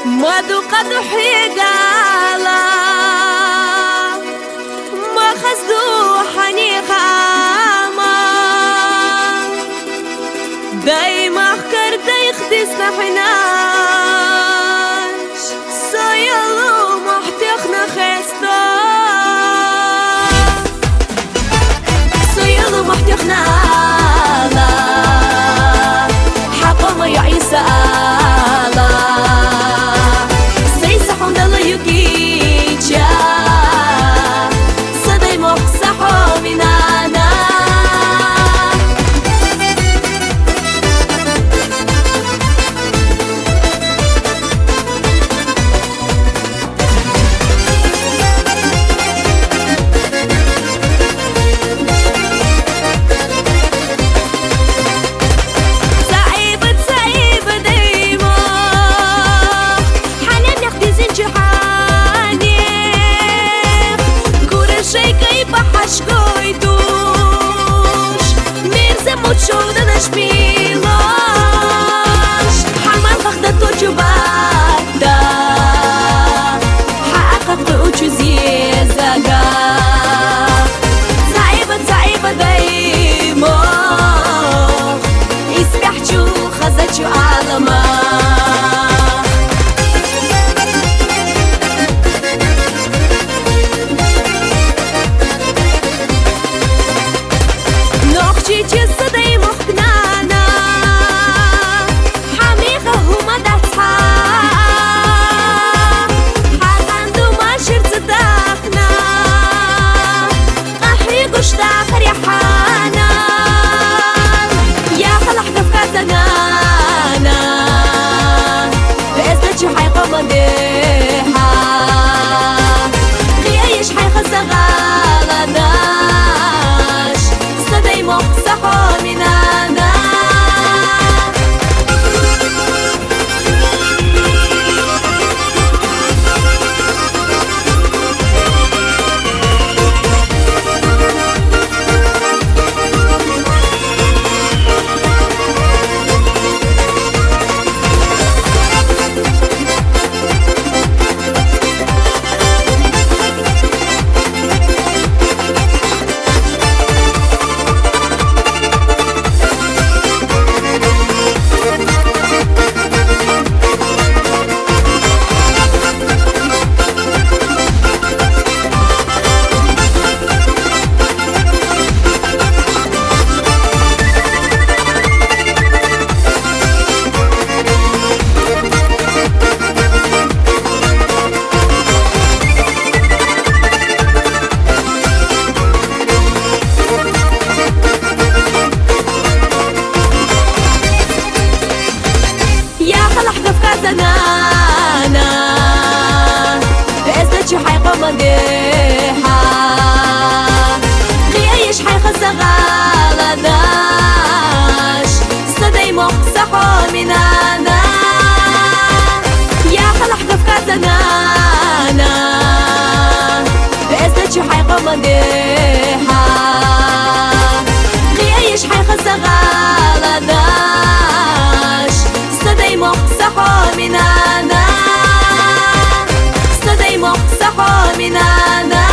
ماذا قد حيقالا ما خزدو حنيقا دايما خكر دايخ تستحناش سيالو محتخنا خستا سيالو محتخنا لا حقا ما يعيسى لا سيسا حوندا لا يكيجا صدي مقصحو منانا Mucho de las pilas حمام خدت وجباتا حققت وجزيزاقا صعيبة دايما يسبحجو خزتجو عالما جسدي مخنانا حميقة هما داتها حال عنده ما شرت داخنا قحي قش داخر يا حانا يا خلح دفكاتنا بإذن شو حيقا مديحة غيايش حيخزا غالداش صدي مقصحو منانا زنانا بإذن شو حيقا مديحة غيايش حيخزا غالداش صدي مقصحو منانا يا خلح دفكا زنانا بإذن شو حيقا مديحة غيايش حيخزا غالداش صدي مقصحو منانا صدي مقصحو منانا